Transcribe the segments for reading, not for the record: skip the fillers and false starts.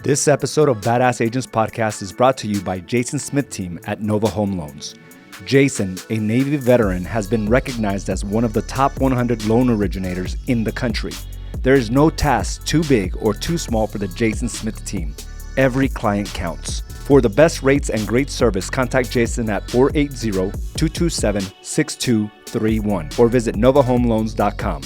This episode of Badass Agents Podcast is brought to you by Jason Smith team at Nova Home Loans. Jason, a Navy veteran, has been recognized as one of the top 100 loan originators in the country. There is no task too big or too small for the Jason Smith team. Every client counts. For the best rates and great service, contact Jason at 480-227-6231 or visit novahomeloans.com.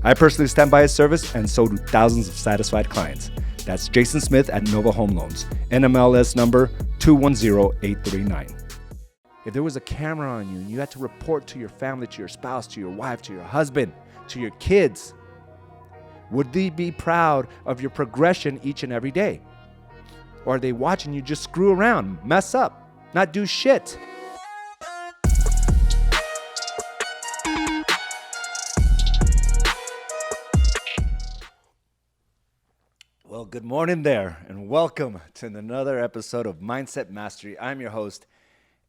I personally stand by his service, and so do thousands of satisfied clients. That's Jason Smith at Nova Home Loans, NMLS number 210839. If there was a camera on you and you had to report to your family, to your spouse, to your wife, to your husband, to your kids, would they be proud of your progression each and every day? Or are they watching you just screw around, mess up, not do shit? Well, good morning there, and welcome to another episode of Mindset Mastery. I'm your host,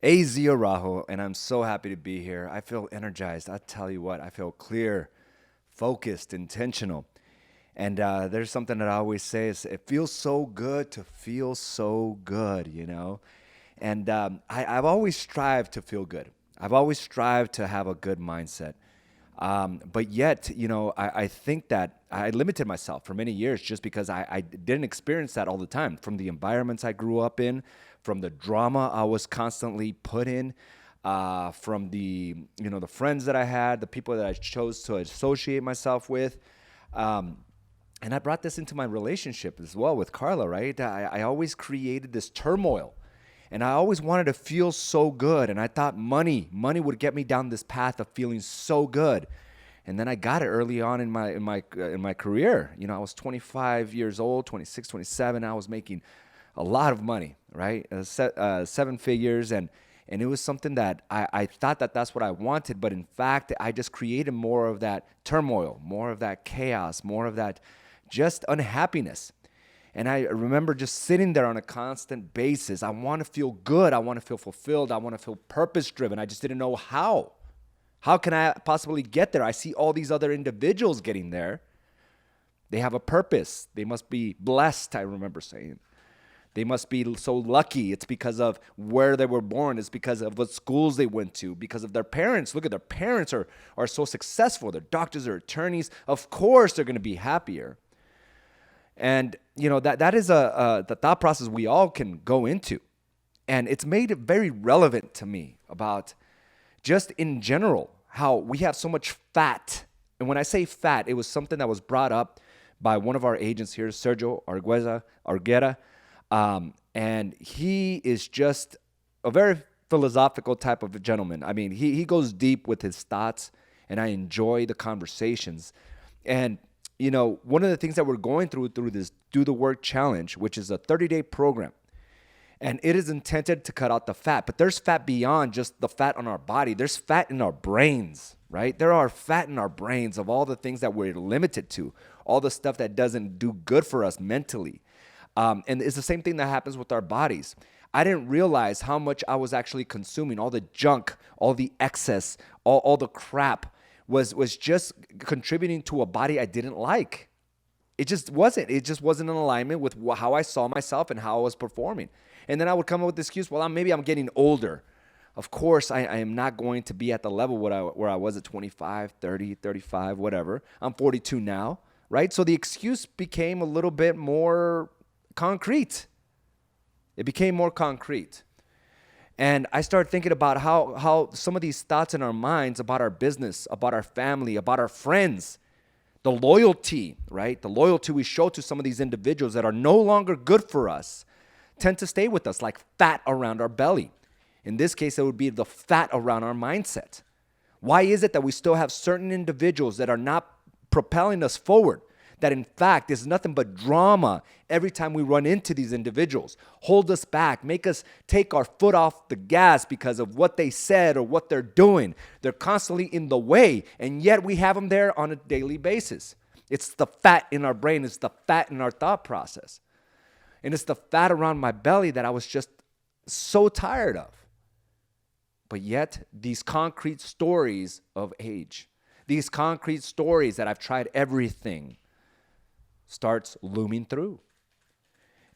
AZ Araujo, and I'm so happy to be here. I feel energized. I tell you what, I feel clear, focused, intentional. And there's something that I always say is it feels so good to feel so good, you know? And I've always strived to feel good. I've always strived to have a good mindset. But yet, you know, I think that I limited myself for many years just because I didn't experience that all the time. From the environments I grew up in, from the drama I was constantly put in, from the friends that I had, the people that I chose to associate myself with. And I brought this into my relationship as well with Carla, right? I always created this turmoil. And I always wanted to feel so good. And I thought money would get me down this path of feeling so good. And then I got it early on in my career. You know, I was 25 years old, 26, 27. I was making a lot of money, right? 7 figures. And it was something that I thought that that's what I wanted. But in fact, I just created more of that turmoil, more of that chaos, more of that just unhappiness. And I remember just sitting there on a constant basis. I want to feel good. I want to feel fulfilled. I want to feel purpose-driven. I just didn't know how. How can I possibly get there? I see all these other individuals getting there. They have a purpose. They must be blessed, I remember saying. They must be so lucky. It's because of where they were born. It's because of what schools they went to, because of their parents. Look at their parents are so successful. They're doctors or attorneys. Of course, they're going to be happier. And, you know, that is the thought process we all can go into. And it's made it very relevant to me about just in general how we have so much fat. And when I say fat, it was something that was brought up by one of our agents here, Sergio Argueta. And he is just a very philosophical type of a gentleman. I mean, he goes deep with his thoughts, and I enjoy the conversations. And you know, one of the things that we're going through this Do the Work Challenge, which is a 30-day program, and it is intended to cut out the fat. But there's fat beyond just the fat on our body. There's fat in our brains, right? There are fat in our brains of all the things that we're limited to, all the stuff that doesn't do good for us mentally. And it's the same thing that happens with our bodies. I didn't realize how much I was actually consuming, all the junk, all the excess, all the crap, was just contributing to a body I didn't like. It just wasn't. It just wasn't in alignment with how I saw myself and how I was performing. And then I would come up with the excuse, well, maybe I'm getting older. Of course, I am not going to be at the level where I was at 25, 30, 35, whatever. I'm 42 now, right? So the excuse became a little bit more concrete. It became more concrete. And I started thinking about how some of these thoughts in our minds about our business, about our family, about our friends, the loyalty, right? The loyalty we show to some of these individuals that are no longer good for us tend to stay with us like fat around our belly. In this case, it would be the fat around our mindset. Why is it that we still have certain individuals that are not propelling us forward? That in fact is nothing but drama every time we run into these individuals, hold us back, make us take our foot off the gas because of what they said or what they're doing. They're constantly in the way, and yet we have them there on a daily basis. It's the fat in our brain. It's the fat in our thought process. And it's the fat around my belly that I was just so tired of. But yet these concrete stories of age, these concrete stories that I've tried everything, starts looming through.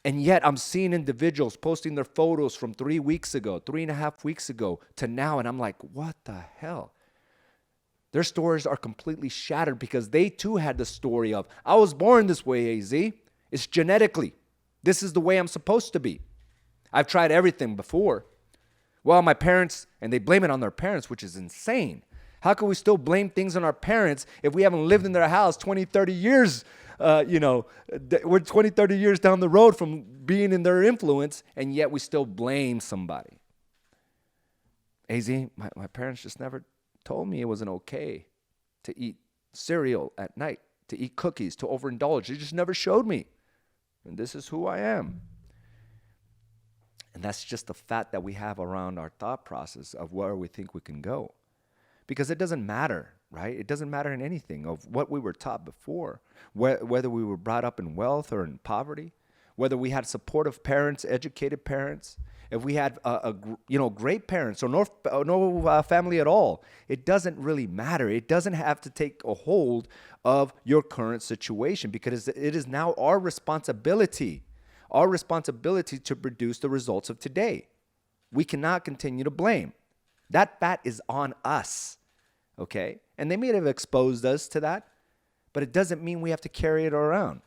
And yet I'm seeing individuals posting their photos from 3 weeks ago, 3.5 weeks ago to now. And I'm like, what the hell? Their stories are completely shattered because they too had the story of, I was born this way, AZ. It's genetically. This is the way I'm supposed to be. I've tried everything before. Well, my parents, and they blame it on their parents, which is insane. How can we still blame things on our parents if we haven't lived in their house 20, 30 years? We're 20, 30 years down the road from being in their influence, and yet we still blame somebody. AZ, my parents just never told me it wasn't okay to eat cereal at night, to eat cookies, to overindulge. They just never showed me. And this is who I am. And that's just the fat that we have around our thought process of where we think we can go. Because it doesn't matter, right? It doesn't matter in anything of what we were taught before, whether we were brought up in wealth or in poverty, whether we had supportive parents, educated parents, if we had great parents or no family at all. It doesn't really matter. It doesn't have to take a hold of your current situation because it is now our responsibility to produce the results of today. We cannot continue to blame. That fat is on us, okay? And they may have exposed us to that, but it doesn't mean we have to carry it around.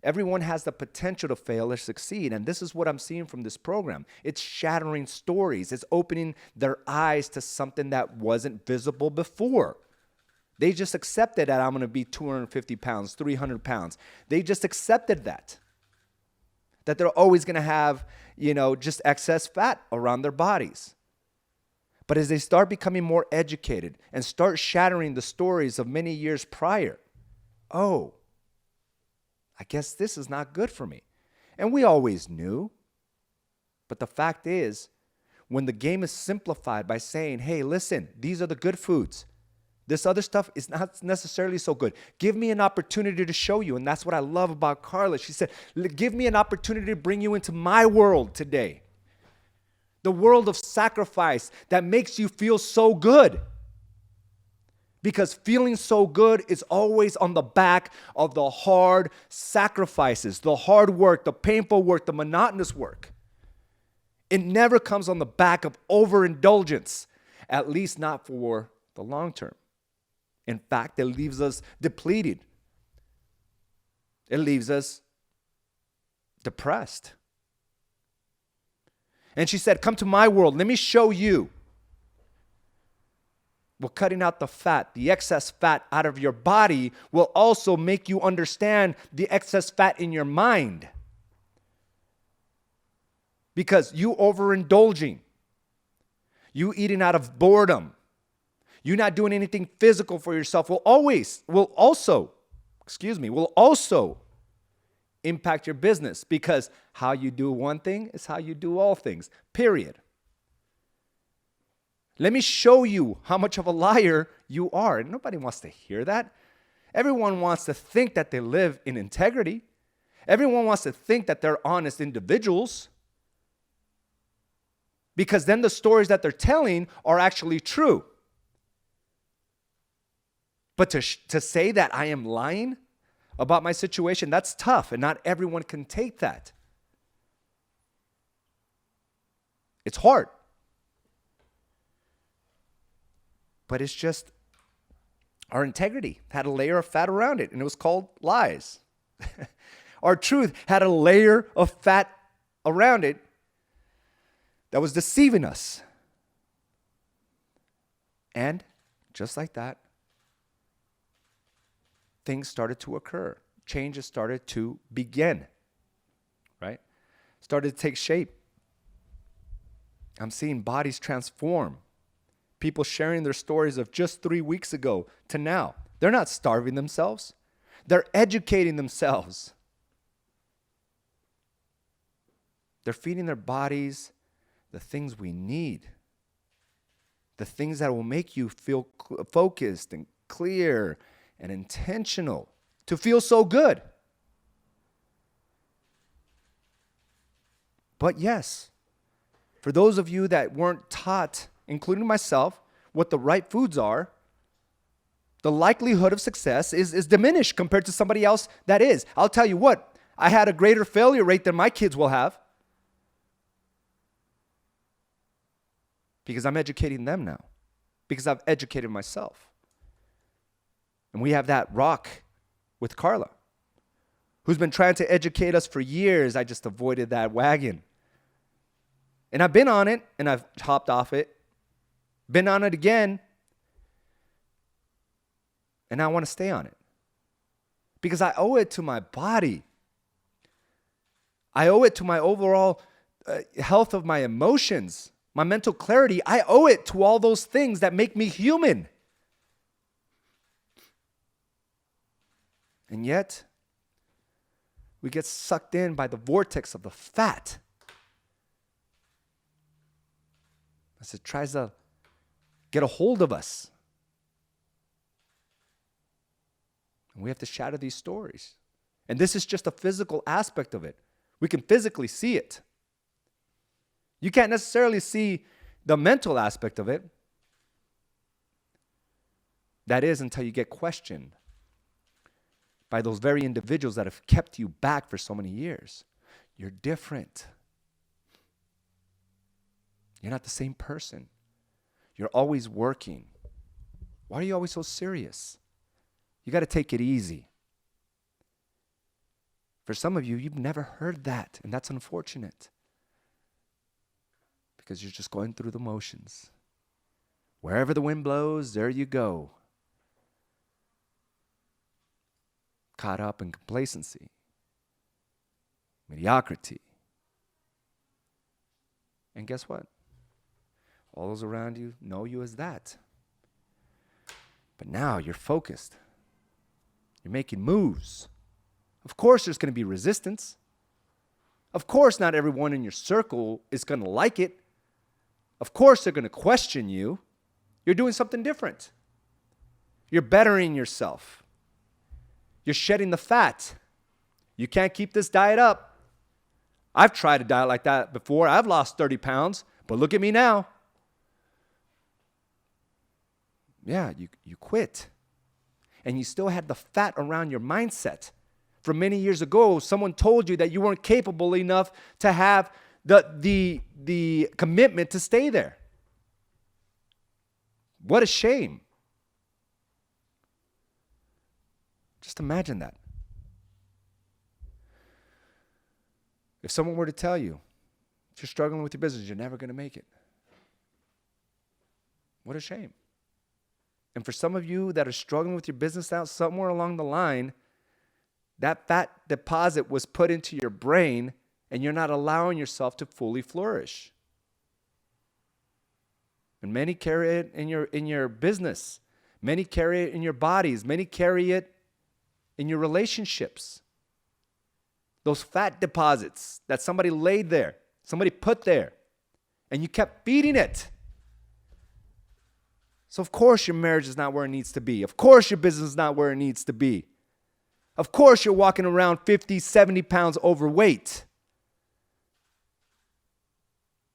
Everyone has the potential to fail or succeed, and this is what I'm seeing from this program. It's shattering stories. It's opening their eyes to something that wasn't visible before. They just accepted that I'm going to be 250 pounds, 300 pounds. They just accepted that they're always going to have, just excess fat around their bodies. But as they start becoming more educated and start shattering the stories of many years prior, oh, I guess this is not good for me. And we always knew. But the fact is, when the game is simplified by saying, hey, listen, these are the good foods. This other stuff is not necessarily so good. Give me an opportunity to show you. And that's what I love about Carla. She said, give me an opportunity to bring you into my world today. The world of sacrifice that makes you feel so good. Because feeling so good is always on the back of the hard sacrifices, the hard work, the painful work, the monotonous work. It never comes on the back of overindulgence, at least not for the long term. In fact, it leaves us depleted. It leaves us depressed. And she said, come to my world. Let me show you. Well, cutting out the fat, the excess fat out of your body will also make you understand the excess fat in your mind. Because you overindulging, you eating out of boredom, you not doing anything physical for yourself will also impact your business, because how you do one thing is how you do all things, period. Let me show you how much of a liar you are. And nobody wants to hear that. Everyone wants to think that they live in integrity. Everyone wants to think that they're honest individuals, because then the stories that they're telling are actually true. But to say that I am lying about my situation, that's tough, and not everyone can take that. It's hard. But it's just our integrity had a layer of fat around it, and it was called lies. Our truth had a layer of fat around it that was deceiving us. And just like that, things started to occur. Changes started to begin, right? Started to take shape. I'm seeing bodies transform. People sharing their stories of just 3 weeks ago to now. They're not starving themselves. They're educating themselves. They're feeding their bodies the things we need. The things that will make you feel focused and clear and intentional, to feel so good. But yes, for those of you that weren't taught, including myself, what the right foods are, the likelihood of success is diminished compared to somebody else that is. I'll tell you what, I had a greater failure rate than my kids will have. Because I'm educating them now. Because I've educated myself. And we have that rock with Carla, who's been trying to educate us for years. I just avoided that wagon. And I've been on it, and I've hopped off it. Been on it again. And I want to stay on it. Because I owe it to my body. I owe it to my overall health of my emotions, my mental clarity. I owe it to all those things that make me human. And yet, we get sucked in by the vortex of the fat. As it tries to get a hold of us. And we have to shatter these stories. And this is just a physical aspect of it. We can physically see it. You can't necessarily see the mental aspect of it. That is until you get questioned by those very individuals that have kept you back for so many years. You're different. You're not the same person. You're always working. Why are you always so serious? You got to take it easy. For some of you, you've never heard that, and that's unfortunate. Because you're just going through the motions. Wherever the wind blows, there you go. Caught up in complacency, mediocrity. And guess what? All those around you know you as that. But now you're focused. You're making moves. Of course there's going to be resistance. Of course not everyone in your circle is going to like it. Of course they're going to question you. You're doing something different. You're bettering yourself. You're shedding the fat. You can't keep this diet up. I've tried a diet like that before. I've lost 30 pounds, but look at me now. Yeah, you quit. And you still had the fat around your mindset. From many years ago, someone told you that you weren't capable enough to have the commitment to stay there. What a shame. Just imagine that. If someone were to tell you, if you're struggling with your business, you're never going to make it. What a shame. And for some of you that are struggling with your business now, somewhere along the line, that fat deposit was put into your brain and you're not allowing yourself to fully flourish. And many carry it in your business. Many carry it in your bodies. Many carry it in your relationships. Those fat deposits that somebody laid there, somebody put there, and you kept feeding it. So of course your marriage is not where it needs to be. Of course your business is not where it needs to be. Of course you're walking around 50, 70 pounds overweight.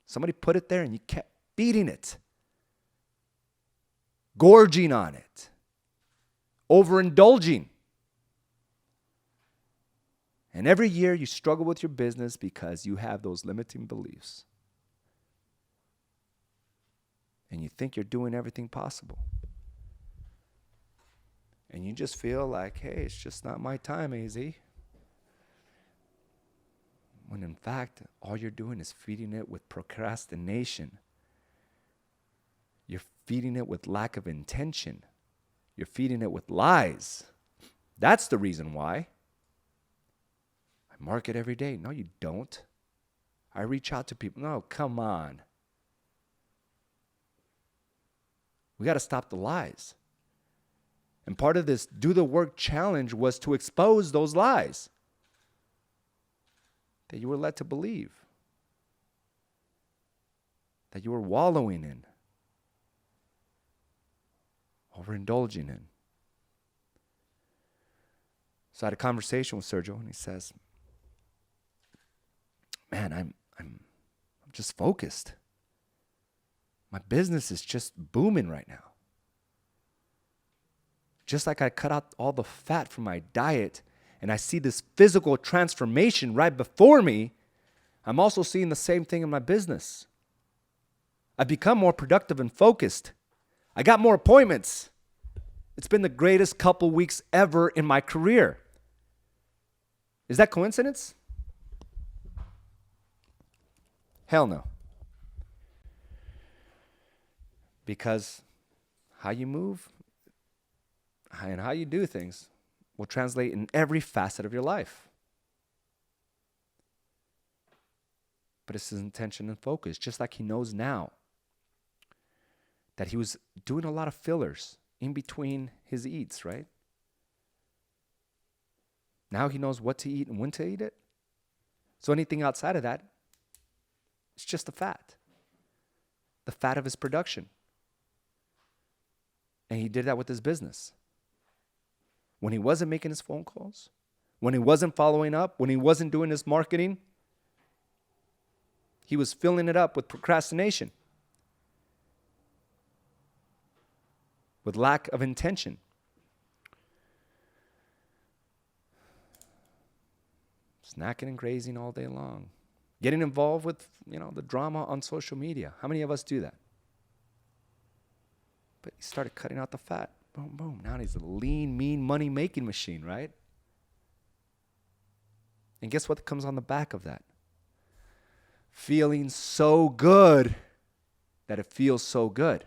Somebody put it there and you kept feeding it. Gorging on it. Overindulging. And every year you struggle with your business because you have those limiting beliefs. And you think you're doing everything possible. And you just feel like, hey, it's just not my time, AZ. When in fact, all you're doing is feeding it with procrastination. You're feeding it with lack of intention. You're feeding it with lies. That's the reason why. I market every day. No, you don't. I reach out to people. No, come on. We got to stop the lies. And part of this Do the Work challenge was to expose those lies that you were led to believe, that you were wallowing in, overindulging in. So I had a conversation with Sergio, and he says, man, I'm just focused. My business is just booming right now. Just like I cut out all the fat from my diet and I see this physical transformation right before me, I'm also seeing the same thing in my business. I've become more productive and focused. I got more appointments. It's been the greatest couple weeks ever in my career. Is that coincidence? Hell no. Because how you move and how you do things will translate in every facet of your life. But it's his intention and focus, just like he knows now that he was doing a lot of fillers in between his eats, right? Now he knows what to eat and when to eat it. So anything outside of that, it's just the fat of his production. And he did that with his business. When he wasn't making his phone calls, when he wasn't following up, when he wasn't doing his marketing, he was filling it up with procrastination, with lack of intention. Snacking and grazing all day long. Getting involved with, the drama on social media. How many of us do that? But he started cutting out the fat. Boom, boom. Now he's a lean, mean, money-making machine, right? And guess what comes on the back of that? Feeling so good that it feels so good.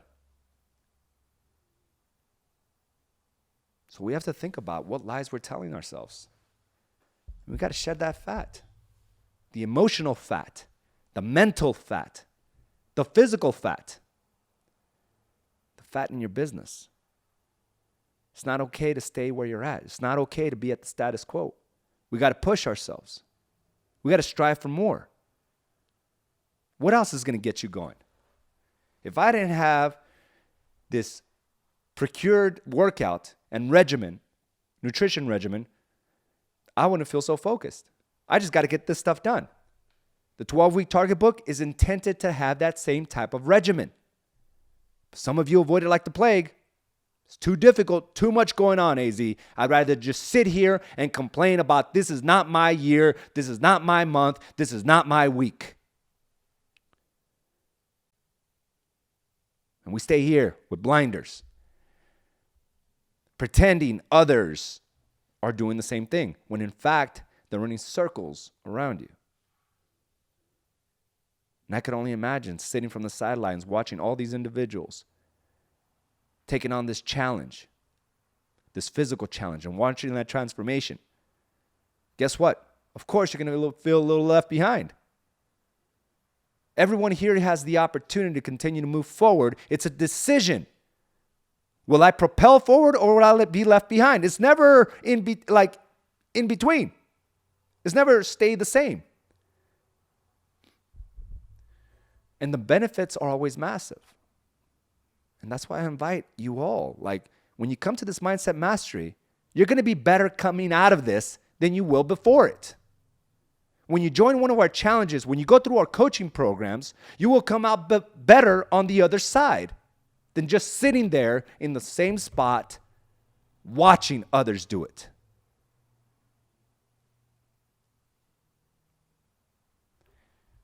So we have to think about what lies we're telling ourselves. We got to shed that fat. The emotional fat, the mental fat, the physical fat, the fat in your business. It's not okay to stay where you're at. It's not okay to be at the status quo. We got to push ourselves. We got to strive for more. What else is going to get you going? If I didn't have this procured workout and regimen, nutrition regimen, I wouldn't feel so focused. I just got to get this stuff done. The 12-week target book is intended to have that same type of regimen. Some of you avoid it like the plague. It's too difficult, too much going on, AZ. I'd rather just sit here and complain about this is not my year, this is not my month, this is not my week. And we stay here with blinders, pretending others are doing the same thing, when in fact, they're running circles around you. And I could only imagine sitting from the sidelines watching all these individuals taking on this challenge, this physical challenge, and watching that transformation. Guess what? Of course, you're going to feel a little left behind. Everyone here has the opportunity to continue to move forward. It's a decision. Will I propel forward or will I be left behind? It's never in between. It's never stay the same. And the benefits are always massive. And that's why I invite you all. When you come to this Mindset Mastery, you're going to be better coming out of this than you will before it. When you join one of our challenges, when you go through our coaching programs, you will come out better on the other side than just sitting there in the same spot watching others do it.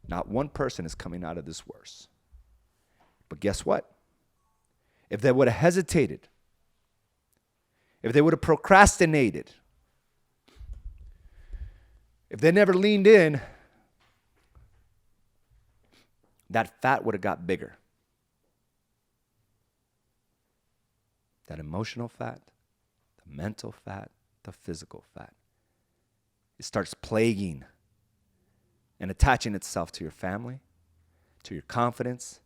Not one person is coming out of this worse. But guess what? If they would have hesitated, if they would have procrastinated, if they never leaned in, that fat would have got bigger. That emotional fat, the mental fat, the physical fat. It starts plaguing and attaching itself to your family, to your confidence,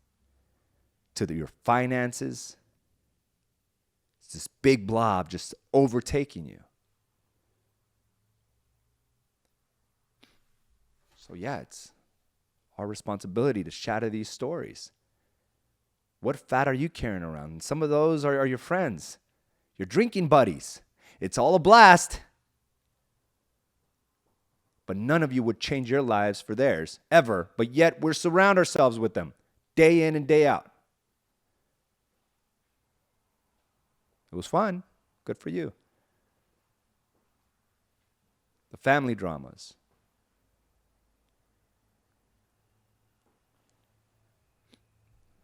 to your finances. It's this big blob just overtaking you. So yeah, it's our responsibility to shatter these stories. What fat are you carrying around? And some of those are your friends, your drinking buddies. It's all a blast. But none of you would change your lives for theirs, ever. But yet we surround ourselves with them, day in and day out. It was fun. Good for you. the family dramas.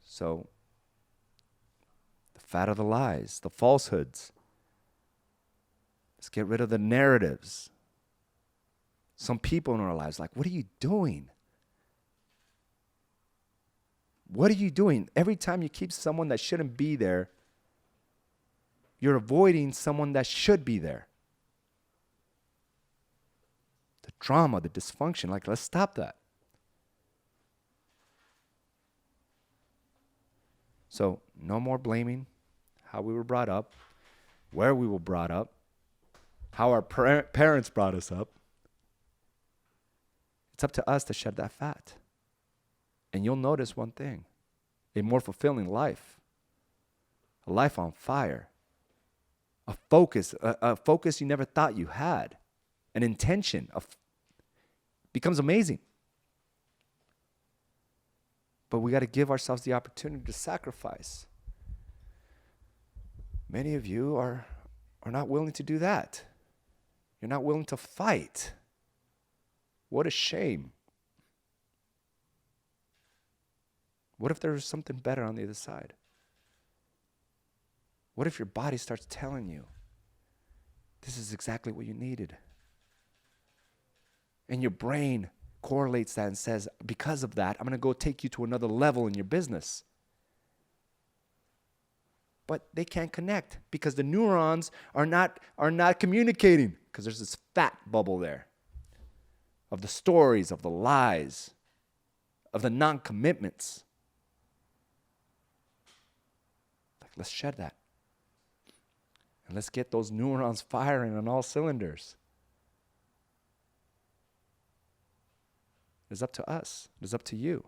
So, the fat of the lies, the falsehoods. Let's get rid of the narratives. Some people in our lives, like, what are you doing? What are you doing? Every time you keep someone that shouldn't be there, you're avoiding someone that should be there. The drama, the dysfunction, like, let's stop that. So, no more blaming how we were brought up, where we were brought up, how our parents brought us up. It's up to us to shed that fat. And you'll notice one thing, a more fulfilling life, a life on fire, a focus you never thought you had, an intention becomes amazing. But we got to give ourselves the opportunity to sacrifice. Many of you are not willing to do that. You're not willing to fight. What a shame. What if there was something better on the other side? What if your body starts telling you, this is exactly what you needed? And your brain correlates that and says, because of that, I'm going to go take you to another level in your business. But they can't connect because the neurons are not communicating because there's this fat bubble there of the stories, of the lies, of the non-commitments. Like, let's shed that. And let's get those neurons firing on all cylinders. It's up to us. It's up to you.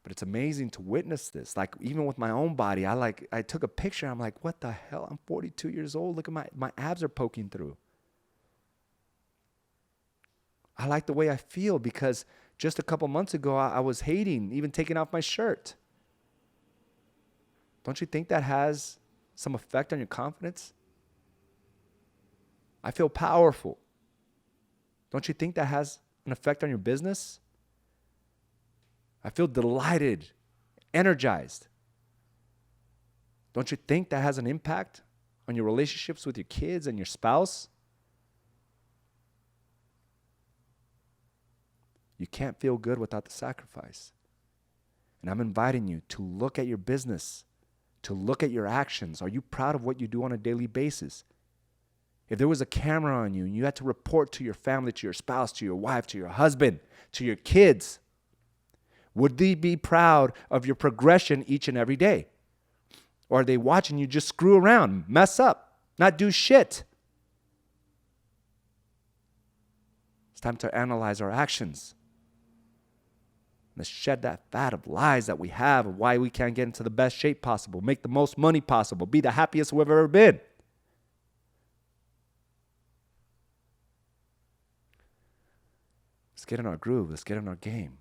But it's amazing to witness this. Like, even with my own body, I took a picture. I'm like, what the hell? I'm 42 years old. Look at my abs are poking through. I like the way I feel because just a couple months ago, I was hating, even taking off my shirt. Don't you think that has some effect on your confidence? I feel powerful. Don't you think that has an effect on your business? I feel delighted, energized. Don't you think that has an impact on your relationships with your kids and your spouse? You can't feel good without the sacrifice. And I'm inviting you to look at your business, to look at your actions. Are you proud of what you do on a daily basis? If there was a camera on you and you had to report to your family, to your spouse, to your wife, to your husband, to your kids, would they be proud of your progression each and every day? Or are they watching you just screw around, mess up, not do shit? It's time to analyze our actions. Let's shed that fat of lies that we have of why we can't get into the best shape possible, make the most money possible, be the happiest we've ever been. Let's get in our groove. Let's get in our game.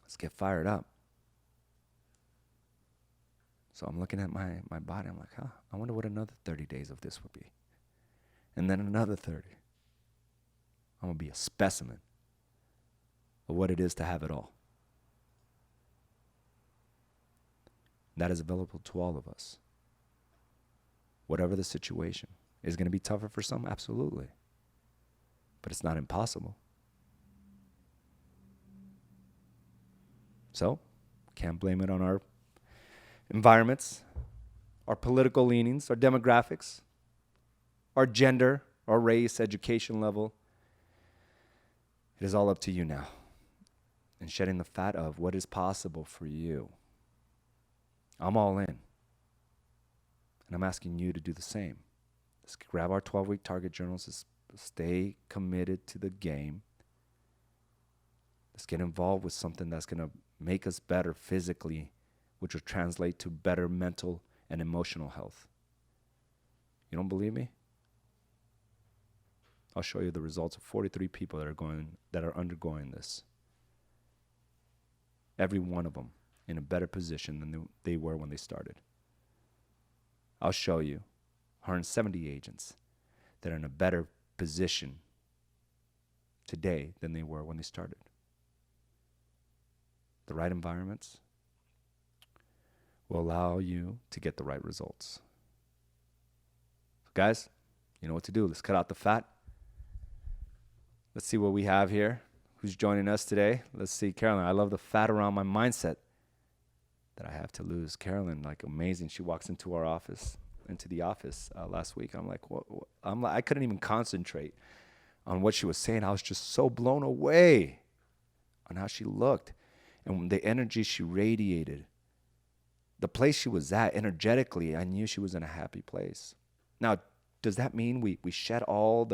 Let's get fired up. So I'm looking at my body. I'm like, I wonder what another 30 days of this would be. And then another 30. I'm going to be a specimen of what it is to have it all. That is available to all of us. Whatever the situation. Is it going to be tougher for some? Absolutely. But it's not impossible. So, can't blame it on our environments, our political leanings, our demographics, our gender, our race, education level. It is all up to you now. And shedding the fat of what is possible for you. I'm all in. And I'm asking you to do the same. Let's grab our 12-week target journals. Let's stay committed to the game. Let's get involved with something that's going to make us better physically, which will translate to better mental and emotional health. You don't believe me? I'll show you the results of 43 people that are undergoing this. Every one of them in a better position than they were when they started. I'll show you 170 agents they're in a better position today than they were when they started. The right environments will allow you to get the right results. So guys, you know what to do. Let's cut out the fat. Let's see what we have here. Who's joining us today? Let's see, Carolyn. I love the fat around my mindset that I have to lose. Carolyn, like amazing. She walks into the office last week. I'm like, what? I couldn't even concentrate on what she was saying. I was just so blown away on how she looked and the energy she radiated. The place she was at energetically, I knew she was in a happy place. Now, does that mean we shed all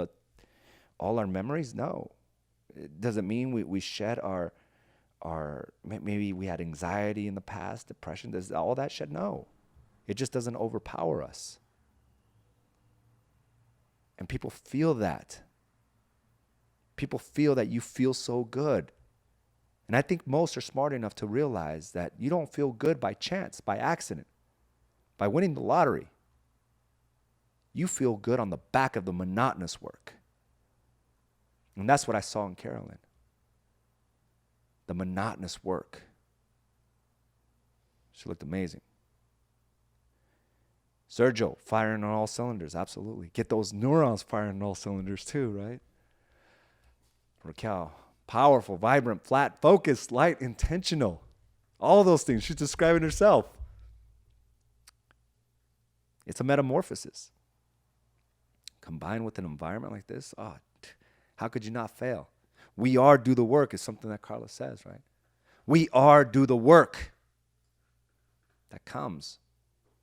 our memories? No. It doesn't mean we shed our maybe we had anxiety in the past, depression. Does all that shed? No. It just doesn't overpower us. And people feel that. People feel that you feel so good. And I think most are smart enough to realize that you don't feel good by chance, by accident, by winning the lottery. You feel good on the back of the monotonous work. And that's what I saw in Carolyn. The monotonous work. She looked amazing. Sergio, firing on all cylinders, absolutely. Get those neurons firing on all cylinders too, right? Raquel, powerful, vibrant, flat, focused, light, intentional. All those things. She's describing herself. It's a metamorphosis. Combined with an environment like this, how could you not fail? We are do the work is something that Carla says, right? We are do the work that comes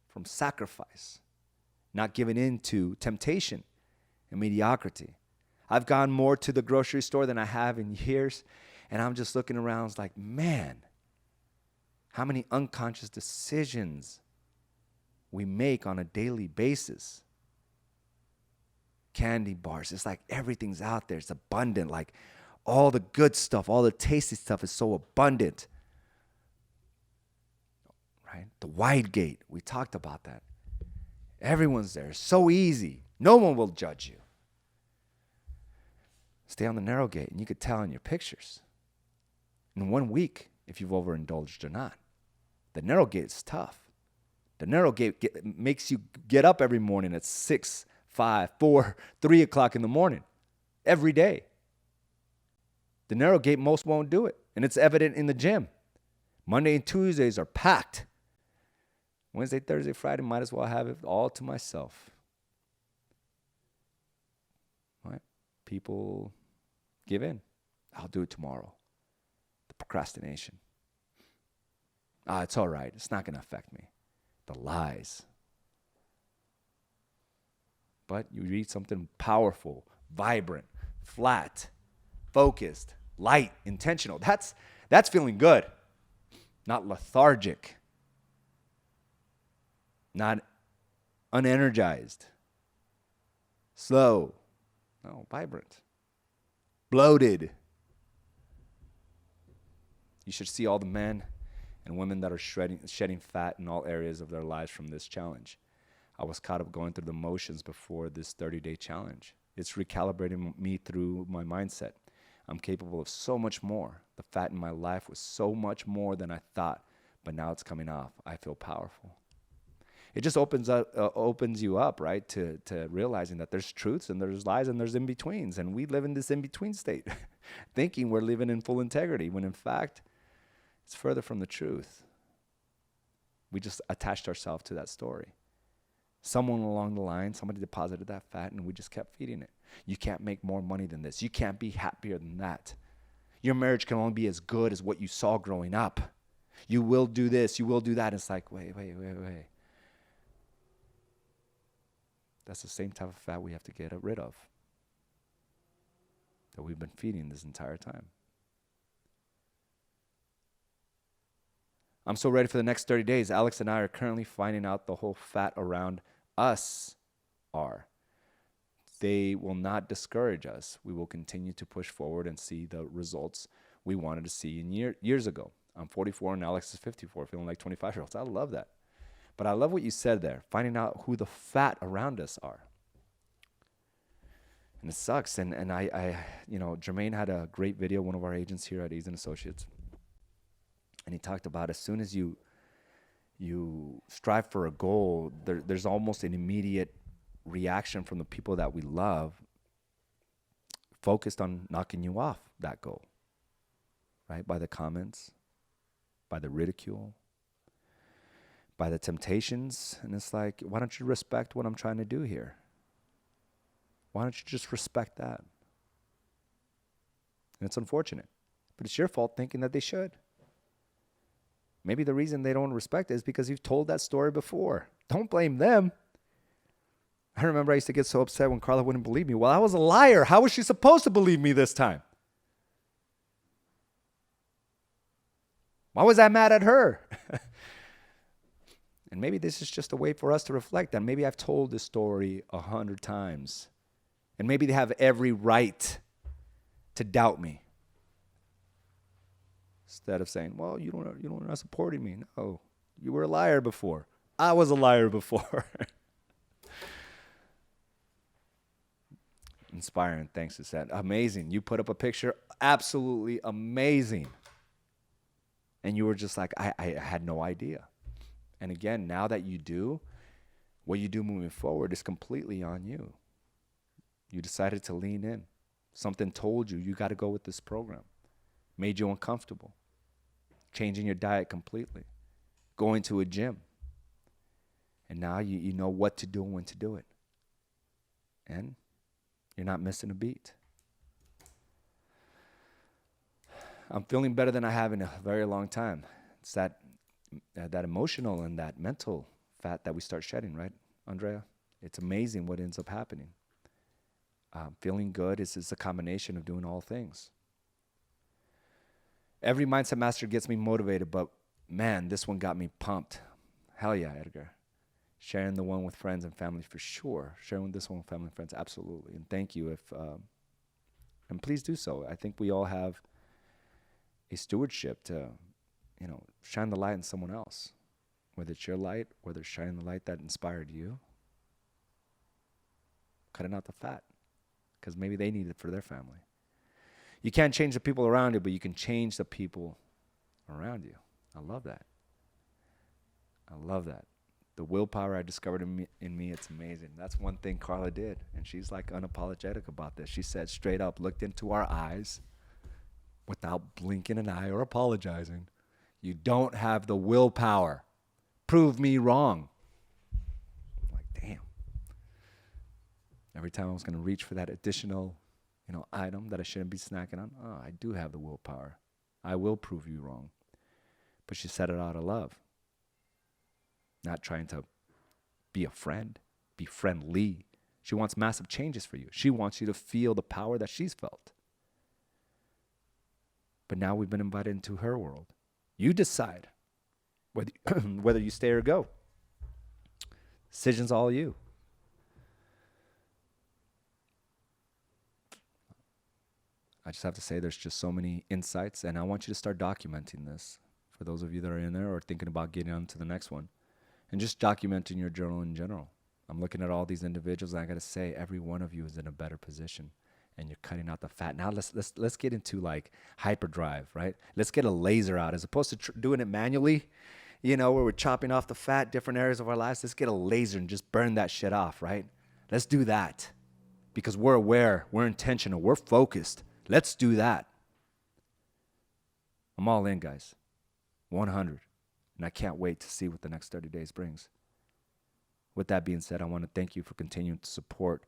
from sacrifice, not giving in to temptation and mediocrity. I've gone more to the grocery store than I have in years, and I'm just looking around like, man, how many unconscious decisions we make on a daily basis. Candy bars, it's like everything's out there. It's abundant, like all the good stuff, all the tasty stuff is so abundant. Right? The wide gate, we talked about that. Everyone's there, so easy. No one will judge you. Stay on the narrow gate, and you could tell in your pictures in 1 week if you've overindulged or not. The narrow gate is tough. The narrow gate makes you get up every morning at 6, 5, 4, 3 o'clock in the morning, every day. The narrow gate, most won't do it, and it's evident in the gym. Monday and Tuesdays are packed. Wednesday, Thursday, Friday, might as well have it all to myself. Right? People give in. I'll do it tomorrow. The procrastination. It's all right. It's not going to affect me. The lies. But you read something powerful, vibrant, flat, focused, light, intentional. That's feeling good. Not lethargic. Not unenergized. Slow. No, vibrant. Bloated. You should see all the men and women that are shedding fat in all areas of their lives from this challenge. I was caught up going through the motions before this 30-day challenge. It's recalibrating me through my mindset. I'm capable of so much more. The fat in my life was so much more than I thought, but now it's coming off. I feel powerful. It just opens you up, right, to realizing that there's truths and there's lies and there's in-betweens. And we live in this in-between state, thinking we're living in full integrity, when in fact, it's further from the truth. We just attached ourselves to that story. Someone along the line, somebody deposited that fat, and we just kept feeding it. You can't make more money than this. You can't be happier than that. Your marriage can only be as good as what you saw growing up. You will do this, you will do that. It's like, wait. That's the same type of fat we have to get rid of that we've been feeding this entire time. I'm so ready for the next 30 days. Alex and I are currently finding out the whole fat around us are. They will not discourage us. We will continue to push forward and see the results we wanted to see in years ago. I'm 44 and Alex is 54, feeling like 25-year-olds. I love that. But I love what you said there, finding out who the fat around us are. And it sucks. And Jermaine had a great video, one of our agents here at Ease & Associates. And he talked about as soon as you strive for a goal, there's almost an immediate reaction from the people that we love focused on knocking you off that goal, right? By the comments, by the ridicule, by the temptations. And it's like, why don't you respect what I'm trying to do here? Why don't you just respect that? And it's unfortunate, but it's your fault thinking that they should. Maybe the reason they don't respect it is because you've told that story before. Don't blame them. I remember I used to get so upset when Carla wouldn't believe me. Well, I was a liar. How was she supposed to believe me this time? Why was I mad at her? And maybe this is just a way for us to reflect that maybe I've told this story 100 times. And maybe they have every right to doubt me. Instead of saying, well, you're not supporting me. No, you were a liar before. I was a liar before. Inspiring. Thanks, Seth. Amazing. You put up a picture. Absolutely amazing. And you were just like, I had no idea. And again, now that you do, what you do moving forward is completely on you. You decided to lean in. Something told you got to go with this program. Made you uncomfortable. Changing your diet completely. Going to a gym. And now you know what to do and when to do it. And you're not missing a beat. I'm feeling better than I have in a very long time. It's that emotional and that mental fat that we start shedding, right, Andrea? It's amazing what ends up happening. Feeling good is a combination of doing all things. Every Mindset Master gets me motivated, but man, this one got me pumped. Hell yeah, Edgar. Sharing the one with friends and family for sure. Sharing this one with family and friends, absolutely. And thank you and please do so. I think we all have a stewardship to, shine the light on someone else. Whether it's your light, whether it's shining the light that inspired you. Cutting out the fat. Because maybe they need it for their family. You can't change the people around you, but you can change the people around you. I love that. I love that. The willpower I discovered in me, it's amazing. That's one thing Carla did. And she's like unapologetic about this. She said straight up, looked into our eyes without blinking an eye or apologizing. You don't have the willpower. Prove me wrong. I'm like, damn. Every time I was going to reach for that additional, item that I shouldn't be snacking on, I do have the willpower. I will prove you wrong. But she said it out of love. Not trying to be a friend, be friendly. She wants massive changes for you. She wants you to feel the power that she's felt. But now we've been invited into her world. You decide whether you stay or go. Decision's all you. I just have to say there's just so many insights, and I want you to start documenting this for those of you that are in there or thinking about getting on to the next one. And just documenting your journal in general. I'm looking at all these individuals, and I got to say, every one of you is in a better position, and you're cutting out the fat. Now let's get into like hyperdrive, right? Let's get a laser out as opposed to doing it manually, where we're chopping off the fat, different areas of our lives. Let's get a laser and just burn that shit off, right? Let's do that because we're aware, we're intentional, we're focused. Let's do that. I'm all in, guys. 100. And I can't wait to see what the next 30 days brings. With that being said, I want to thank you for continuing to support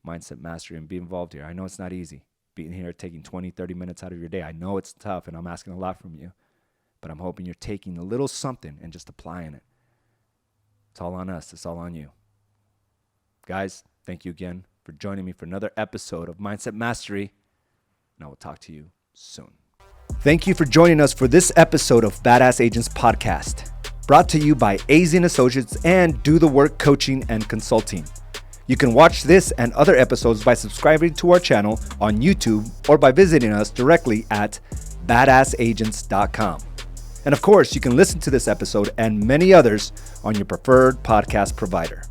Mindset Mastery and be involved here. I know it's not easy being here, taking 20, 30 minutes out of your day. I know it's tough, and I'm asking a lot from you. But I'm hoping you're taking a little something and just applying it. It's all on us. It's all on you. Guys, thank you again for joining me for another episode of Mindset Mastery. And I will talk to you soon. Thank you for joining us for this episode of Badass Agents Podcast, brought to you by AZ & Associates and Do the Work Coaching and Consulting. You can watch this and other episodes by subscribing to our channel on YouTube or by visiting us directly at badassagents.com. And of course, you can listen to this episode and many others on your preferred podcast provider.